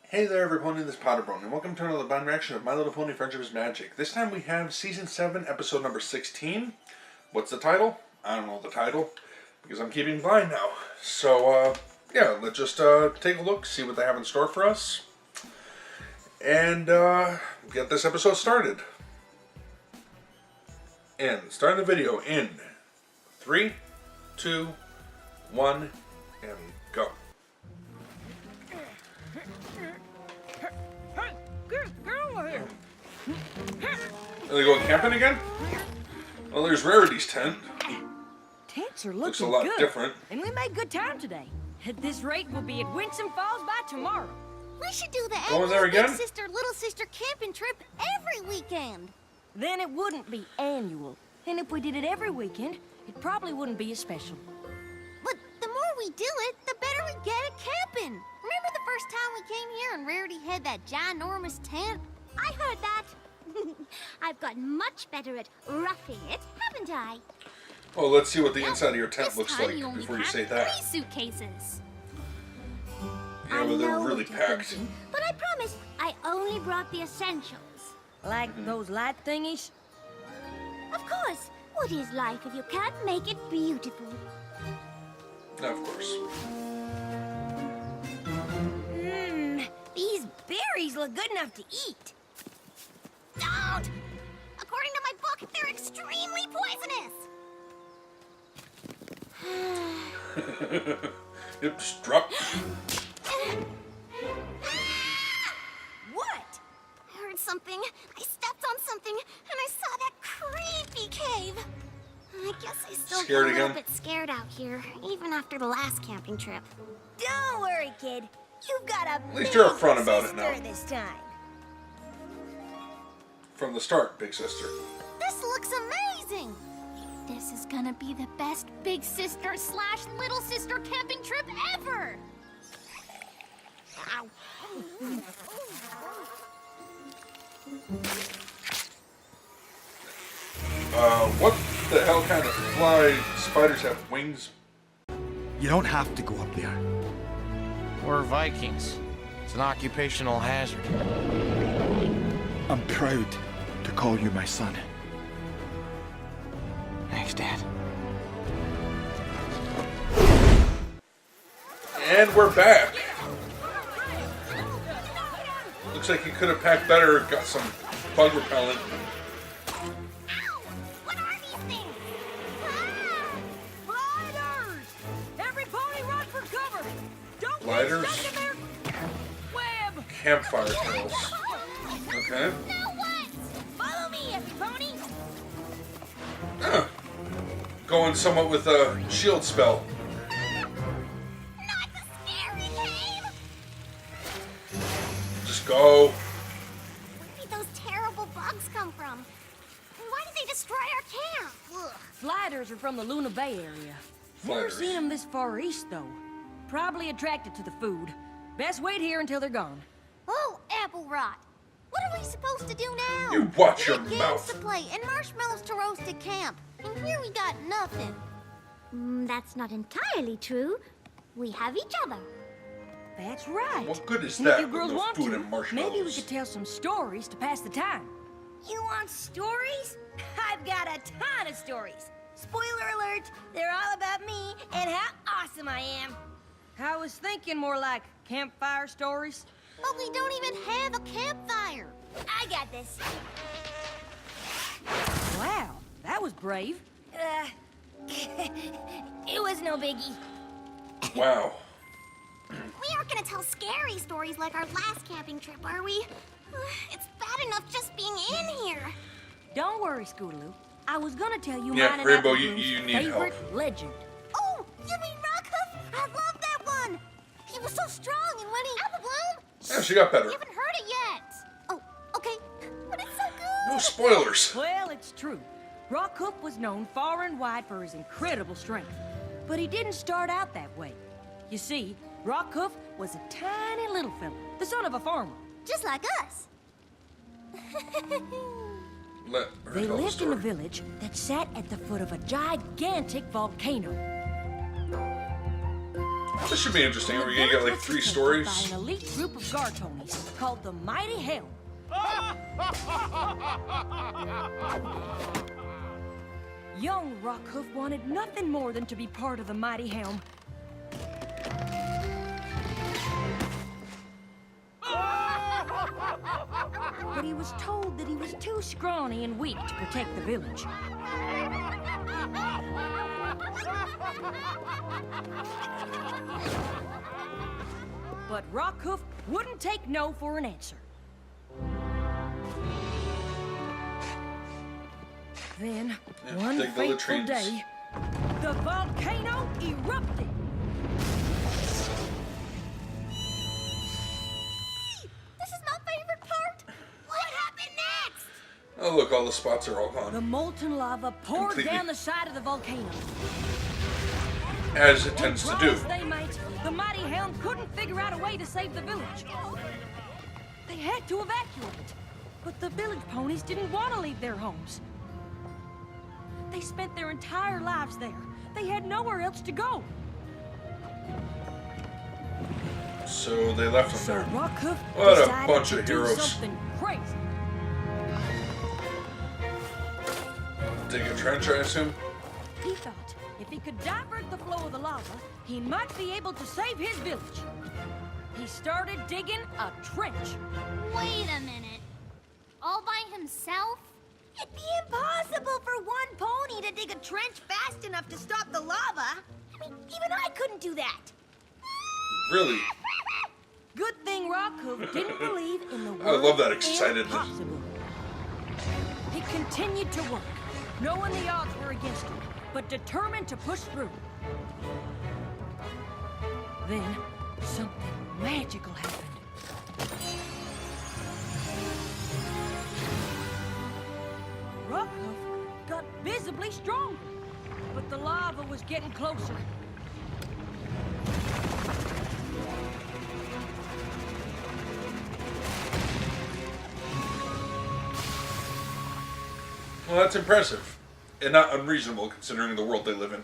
Hey there everyone, this is PotterBrony, and welcome to another blind reaction of My Little Pony Friendship is Magic. This time we have Season 7, Episode number 16. What's the title? I don't know the title, because I'm keeping blind now. So, yeah, let's just take a look, see what they have in store for us, and get this episode started. Starting the video in 3, 2, 1, and go. Are they going camping again? Well, there's Rarity's tent. Tents are looking Looks a lot good, different. and we made good time today. At this rate, we'll be at Winsome Falls by tomorrow. We should do the Going there annual again? Big Sister, Little Sister camping trip every weekend. Then it wouldn't be annual. And if we did it every weekend, it probably wouldn't be as special. But the more we do it, the better we get at camping. Remember the first time we came here and Rarity had that ginormous tent? I heard that. I've gotten much better at roughing it, haven't I? Well, let's see what the inside of your tent This looks time like you only before you packed say that. 3 suitcases. Yeah, but they're really packed. But I promise, I only brought the essentials. Like those light thingies? Of course. What is life if you can't make it beautiful? Of course. These berries look good enough to eat. Don't! According to my book, they're extremely poisonous. Yep, just drop. What? I heard something. I stepped on something, and I saw that creepy cave. I guess I still Scared get a little again? bit scared out here, even after the last camping trip. Don't worry, kid. You've got a At least you're upfront about it now. this time. From the start, big sister. This looks amazing. This is gonna be the best big sister / little sister camping trip ever. Ow. What the hell kind of fly spiders have wings? You don't have to go up there. We're Vikings. It's an occupational hazard. I'm proud to call you my son. Thanks, Dad. And we're back. Looks like you could have packed better, got some bug repellent. Ow! What are these things? Gliders! Every pony run for cover! Don't Gliders? get stuck in their web! Campfire tails. Okay. Now what? Follow me, every pony! Going somewhat with a shield spell. Not the scary cave! Just go. Where did those terrible bugs come from? And why did they destroy our camp? Ugh. Sliders are from the Luna Bay area. Never Sliders. seen them this far east, though. Probably attracted to the food. Best wait here until they're gone. Oh, apple rot. What are we supposed to do now? You watch We your got games mouth. to play and marshmallows to roast at camp. And here we got nothing. That's not entirely true. We have each other. That's right. What good is And if that you with girls no want food to, and marshmallows? maybe we could tell some stories to pass the time. You want stories? I've got a ton of stories. Spoiler alert, they're all about me and how awesome I am. I was thinking more like campfire stories. But we don't even have a campfire. I got this. Wow, that was brave. It was no biggie. Wow. We aren't gonna tell scary stories like our last camping trip, are we? It's bad enough just being in here. Don't worry, Scootaloo. I was gonna tell you Yeah, mine and Rainbow, Apple you Bloom's need favorite help. legend. Oh, you mean Rockhoof? I love that one. He was so strong, and when he Apple Bloom. Yeah, she got better. You haven't heard it yet. Oh, okay. But it's so good. No spoilers. Well, it's true. Rockhoof was known far and wide for his incredible strength. But he didn't start out that way. You see, Rockhoof was a tiny little fella, the son of a farmer. Just like us. Let her They tell the lived in a story. village that sat at the foot of a gigantic volcano. This should be interesting. We're gonna get like 3 stories. By an elite group of Gartonies called the Mighty Helm. Young Rockhoof wanted nothing more than to be part of the Mighty Helm. But he was told that he was too scrawny and weak to protect the village. But Rockhoof wouldn't take no for an answer. Then, one fateful day, the volcano erupted. This is my favorite part. What happened next? Oh look, all the spots are all The gone. molten lava poured Completely. down the side of the volcano. As it tends to And do. try as they might, the Mighty Helm couldn't figure out a way to save the village. They had to evacuate, but the village ponies didn't want to leave their homes. They spent their entire lives there. They had nowhere else to go. So they left them So there. Rockhoof What a decided bunch to of do heroes. something crazy. Dig a trench, I assume? He thought if he could divert the flow of the lava, he might be able to save his village. He started digging a trench. Wait a minute. All by himself? It'd be impossible for one pony to dig a trench fast enough to stop the lava. I mean, even I couldn't do that. Really? Good thing Rockhoof didn't believe in the word I love that excitedness. impossible. He continued to work, knowing the odds were against him, but determined to push through. Then, something magical happened. Rockhoof got visibly stronger, but the lava was getting closer. Well, that's impressive. And not unreasonable considering the world they live in.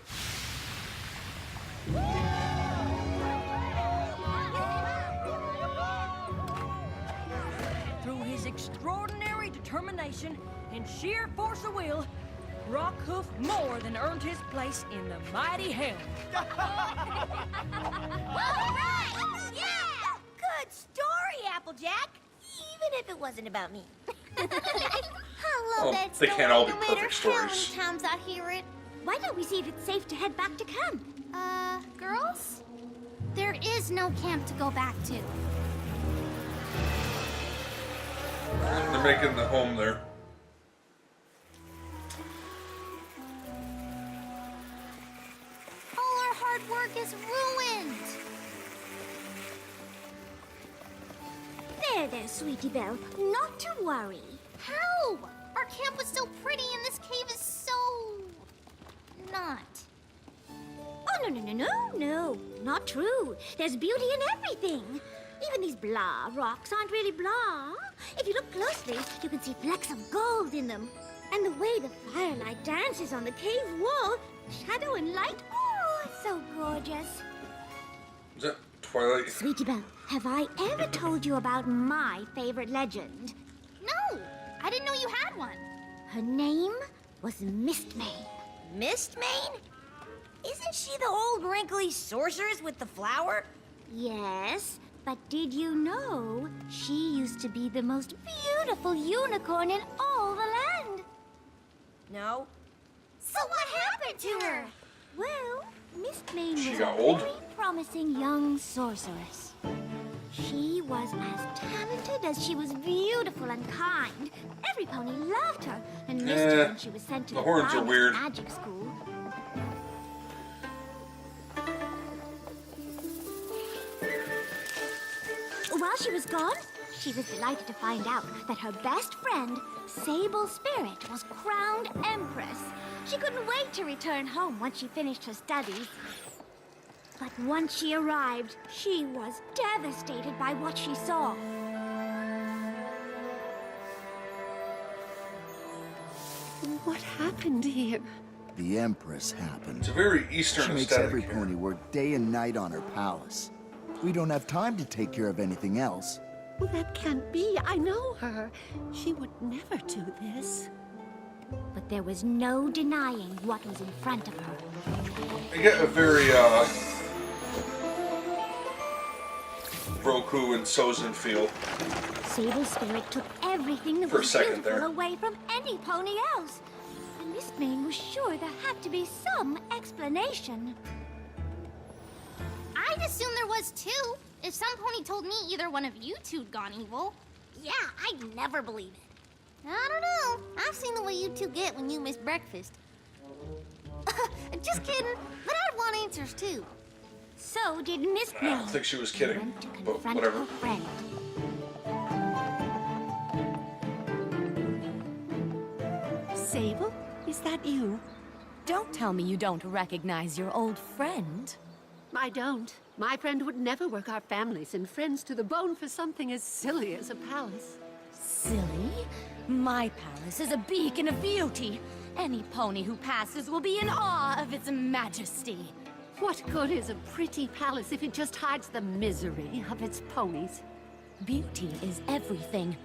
Through his extraordinary determination and sheer force of will, Rockhoof more than earned his place in the Mighty Helm. All right! Yeah! Good story, Applejack. Even if it wasn't about me. I love Well, that they story. can't all be no matter perfect how stories. many times I hear it. Why don't we see if it's safe to head back to camp? Girls? There is no camp to go back to. They're making the home there. All our hard work is ruined. There, sweetie Belle. Not to worry. How? Our camp was so pretty and this cave is so... not. Oh, no. Not true. There's beauty in everything. Even these blah rocks aren't really blah. If you look closely, you can see flecks of gold in them. And the way the firelight dances on the cave wall, shadow and light, oh, it's so gorgeous. Is that Twilight? Sweetie Belle, have I ever told you about my favorite legend? No! I didn't know you had one. Her name was Mistmane. Mistmane? Isn't she the old wrinkly sorceress with the flower? Yes, but did you know she used to be the most beautiful unicorn in all the land? No. So what happened to her? Well, Mistmane She was got a old? very promising young sorceress. She was as talented as she was beautiful and kind. Every pony loved her and missed her when she was sent to the the horns are finest weird. magic school. While she was gone, she was delighted to find out that her best friend, Sable Spirit, was crowned Empress. She couldn't wait to return home once she finished her studies. But once she arrived, she was devastated by what she saw. What happened here? the Empress happen. It's a very Eastern She makes aesthetic every here. pony work day and night on her palace. We don't have time to take care of anything else. Well, that can't be. I know her. She would never do this. But there was no denying what was in front of her. I get a very Roku and Sozin feel. Sable Spirit took everything that For a was second beautiful there. away from any pony else. And Mistmane was sure there had to be some explanation. I'd assume there was too. If some pony told me either one of you two'd gone evil. Yeah, I'd never believe it. I don't know. I've seen the way you two get when you miss breakfast. Just kidding, but I'd want answers too. So did I Mistmane. don't think she was kidding, Went to but confront whatever. her friend. Sable, is that you? Don't tell me you don't recognize your old friend. I don't. My friend would never work our families and friends to the bone for something as silly as a palace. Silly? My palace is a beacon of beauty. Any pony who passes will be in awe of its majesty. What good is a pretty palace if it just hides the misery of its ponies? Beauty is everything.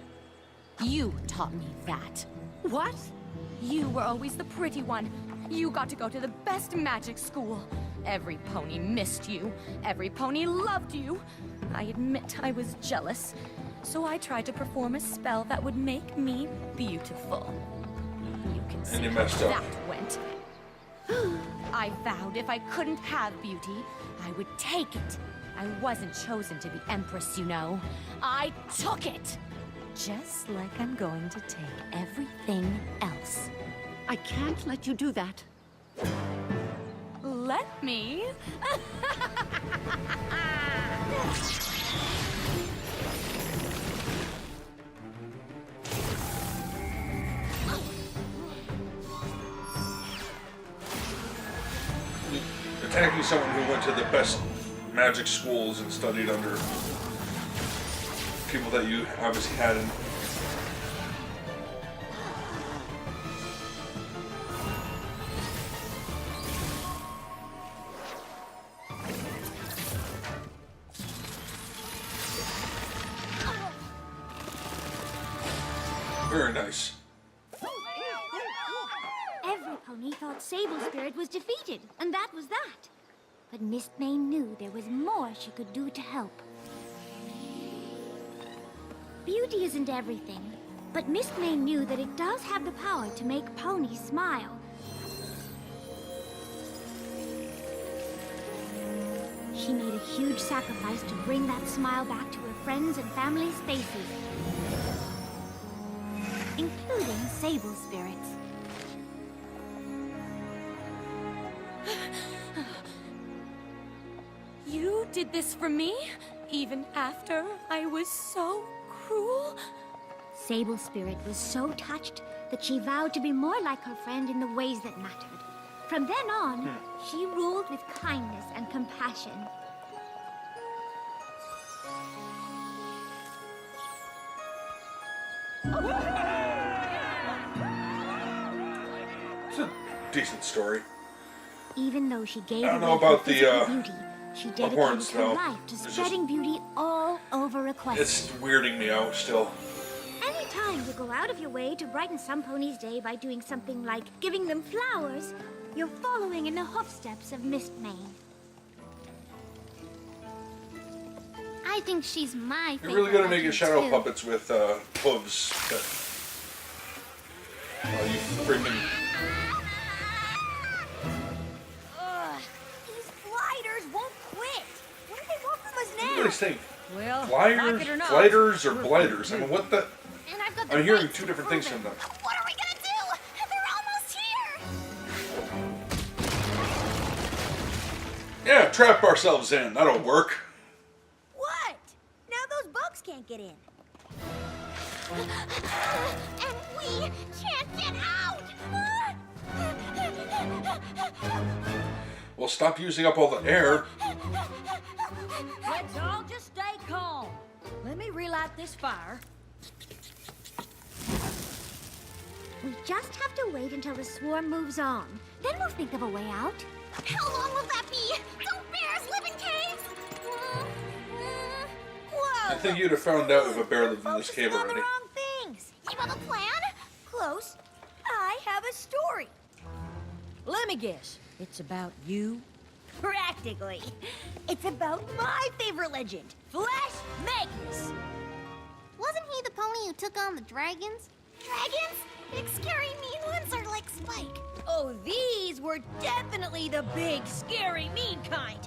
You taught me that. What? You were always the pretty one. You got to go to the best magic school. Every pony missed you. Every pony loved you. I admit I was jealous. So I tried to perform a spell that would make me beautiful. You can see you how messed up. that went. I vowed if I couldn't have beauty, I would take it. I wasn't chosen to be Empress, you know. I took it! Just like I'm going to take everything else. I can't let you do that. Let me. Attacking someone who went to the best magic schools and studied under people that you obviously hadn't. Very nice. Every pony thought Sable Spirit was defeated, and that was that. But Mistmane knew there was more she could do to help. Beauty isn't everything, but Mistmane knew that it does have the power to make ponies smile. She made a huge sacrifice to bring that smile back to her friends' and family's faces, including Sable Spirits. You did this for me? Even after I was so cruel? Sable Spirit was so touched that she vowed to be more like her friend in the ways that mattered. From then on, she ruled with kindness and compassion. It's a decent story. Even though she gave I don't away know about her the, physical beauty, she dedicated horns, her though. life to It's spreading beauty all over Request. It's weirding me out still. Anytime you go out of your way to brighten some pony's day by doing something like giving them flowers, you're following in the footsteps of Mistmane. I think she's my You're favorite. really gonna make Viking, it shadow too. puppets with hooves. You freaking. Ugh, these gliders won't quit. What do they want from us What do now? you guys think? Well, Flyers, like it or not, gliders, or blighters? I mean, what the? And I've got the I'm hearing rights two to different prove things it. from them. What are we gonna do? They're almost here. Yeah, trap ourselves in. That'll work. What? Now those bugs can't get in. And we can't get out. Well, stop using up all the air. Let's all just stay calm. Let me relight this fire. We just have to wait until the swarm moves on. Then we'll think of a way out. How long will that be? Don't bears live in caves? Whoa! I think you'd have found out if a bear lived in this Focusing cave on already. the wrong things. You have a plan? Close. I have a story. Let me guess. It's about you? Practically. It's about my favorite legend, Flash Magnus. Wasn't he the pony who took on the dragons? Dragons? Big scary mean ones are like Spike. Oh, these were definitely the big, scary, mean kind.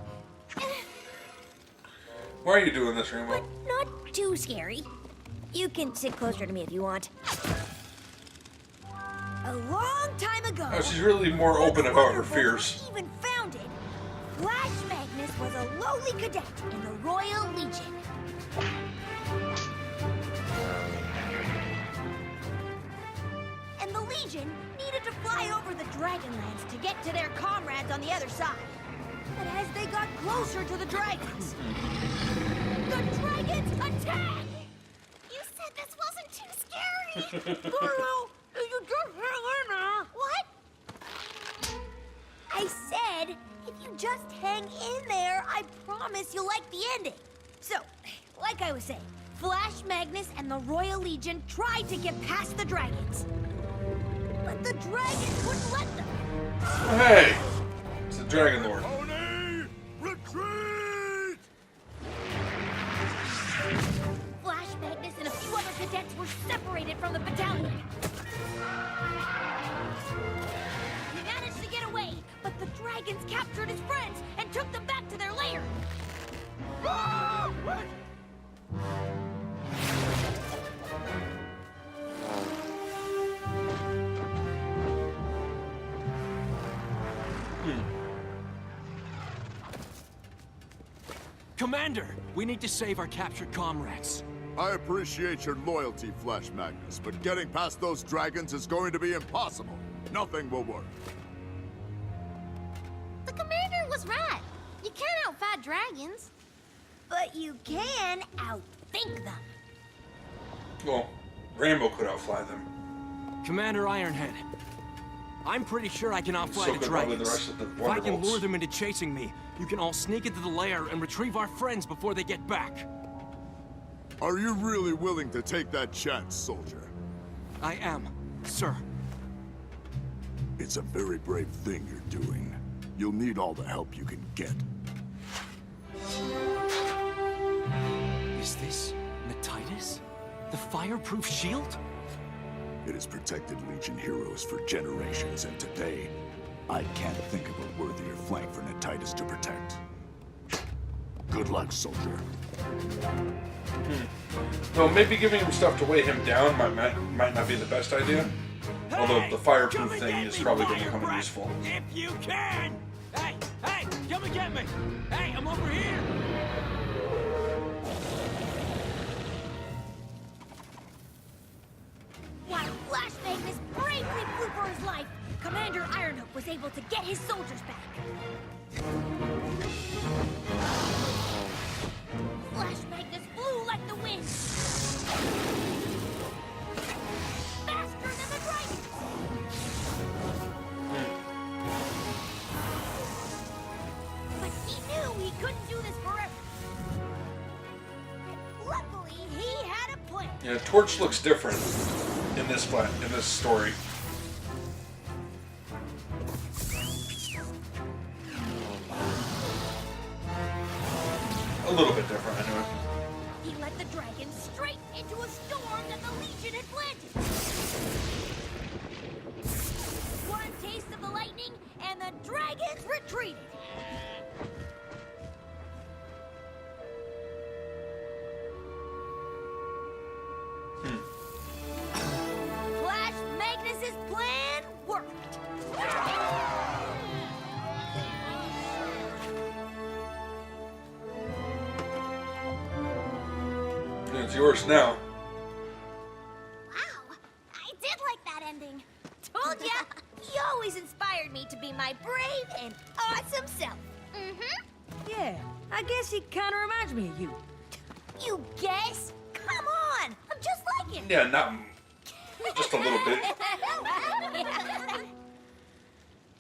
Why are you doing this, Rainbow? But not too scary. You can sit closer to me if you want. A long time ago... Oh, she's really more open about her before the fears. Wonder Boys were even founded, Flash Magnus was a lowly cadet in the Royal Legion. And the Legion needed to fly over the Dragonlands to get to their comrades on the other side. But as they got closer to the dragons, the dragons attacked! You said this wasn't too scary. Girl, you just hang in there. What? I said, if you just hang in there, I promise you'll like the ending. So, like I was saying, Flash Magnus and the Royal Legion tried to get past the dragons. But the dragons wouldn't let them. Hey! It's the Dragon Lord. Pony, retreat! Flash Magnus and a few other cadets were separated from the battalion. He managed to get away, but the dragons captured his friends and took them back to their lair. Commander, we need to save our captured comrades. I appreciate your loyalty, Flash Magnus, but getting past those dragons is going to be impossible. Nothing will work. The commander was right. You can't outfight dragons. But you can outthink them. Well, Rainbow could outfly them. Commander Ironhead, I'm pretty sure I can outfly So the could probably dragons. the rest of the If I can Wonderbolts. lure them into chasing me, you can all sneak into the lair and retrieve our friends before they get back. Are you really willing to take that chance, soldier? I am, sir. It's a very brave thing you're doing. You'll need all the help you can get. Is this Natitus? The fireproof shield? It has protected Legion heroes for generations, and today, I can't think of a worthier flank for Natitus to protect. Good luck, soldier. Well, maybe giving him stuff to weigh him down might not be the best idea. Although the fireproof thing is probably going to come in useful. If you can! Hey, come and get me! Hey, I'm over here! While Flash Magnus bravely flew for his life, Commander Ironhook was able to get his soldiers back. Flash Magnus flew like the wind. Faster than the dragons. But he knew he couldn't do this forever. Luckily, he had a plan. Yeah, Torch looks different in this story. A little bit different, anyway. He led the dragon straight into a storm that the Legion had planted. One taste of the lightning, and the dragons retreated. Flash Magnus's plan worked. It's yours now. Wow, I did like that ending. Told ya! He always inspired me to be my brave and awesome self. Mm-hmm. Yeah, I guess he kind of reminds me of you. You guess? Come on! I'm just like him! Yeah, not. Just a little bit.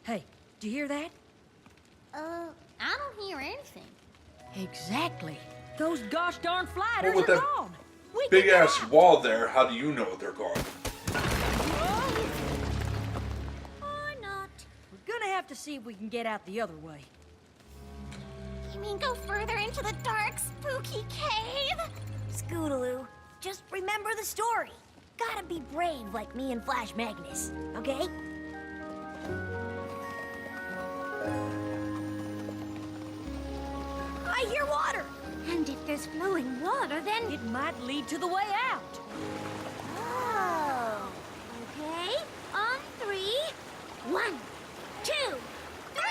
Hey, do you hear that? I don't hear anything. Exactly. Those gosh darn flighters Well, with are that gone. We big can ass wall there, how do you know they're gone? Or not. We're gonna have to see if we can get out the other way. You mean go further into the dark, spooky cave? Scootaloo, just remember the story. Gotta be brave like me and Flash Magnus, okay? I hear water. And if there's flowing water, then... It might lead to the way out. Oh. Okay. On 3. 1, 2, 3!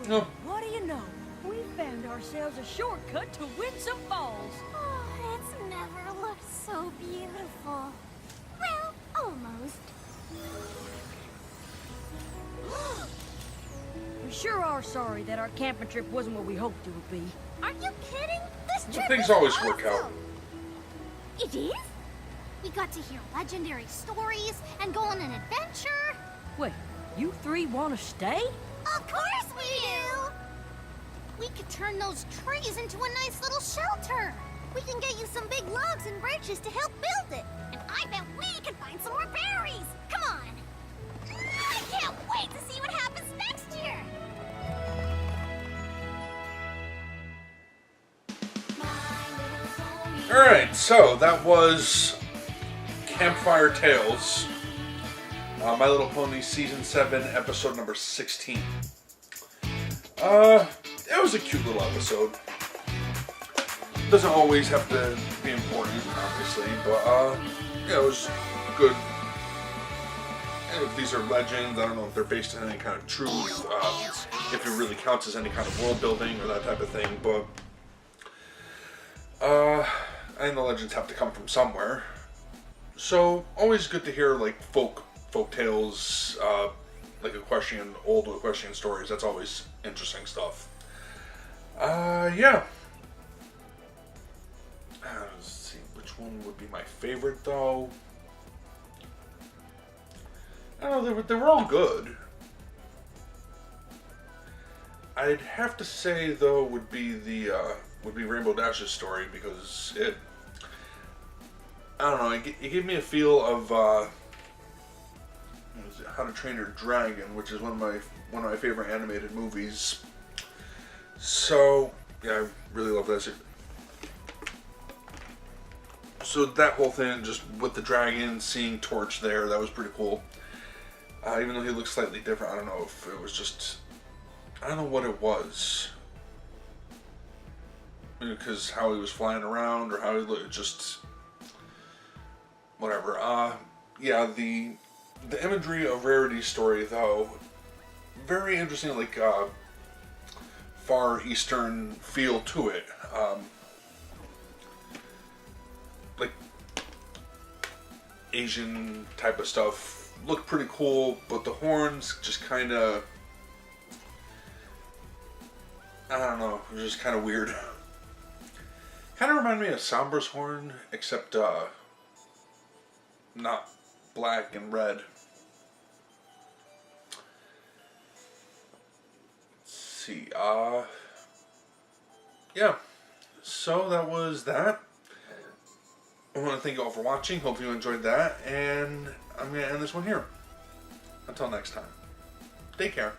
No. What do you know? We found ourselves a shortcut to Winsome Falls. Oh, it's never looked so beautiful. Well, almost. We sure are sorry that our camping trip wasn't what we hoped it would be. Are you kidding? This trip Things is always awesome. work out. It is? We got to hear legendary stories and go on an adventure. Wait, you three want to stay? Of course we do! We could turn those trees into a nice little shelter. We can get you some big logs and branches to help build it. And I bet we can find some more berries. Come on. I can't wait to see what happens next year. Alright, so that was Campfire Tales. My Little Pony Season 7, Episode number 16. It was a cute little episode. Doesn't always have to be important, obviously, but, yeah, it was good. And if these are legends, I don't know if they're based on any kind of truth, if it really counts as any kind of world building or that type of thing, but, I know legends have to come from somewhere. So, always good to hear, like, folk tales, like old equestrian stories. That's always interesting stuff. Yeah. Let's see, which one would be my favorite, though? I don't know, they were all good. I'd have to say, though, would be Rainbow Dash's story, because I don't know, it gave me a feel of, How to Train Your Dragon, which is one of my favorite animated movies. So, yeah, I really love that. So that whole thing, just with the dragon, seeing Torch there, that was pretty cool. Even though he looks slightly different, I don't know if it was just, I don't know what it was. Because how he was flying around, or how he looked, just, whatever. Yeah, the imagery of Rarity's story, though, very interesting, like, Far Eastern feel to it. Like, Asian type of stuff. Looked pretty cool, but the horns just kind of, I don't know, it was just kind of weird. Kind of reminded me of Sombra's horn, except, not black and red. Let's see, yeah, so that was that. I want to thank you all for watching, hope you enjoyed that, and I'm going to end this one here. Until next time, take care.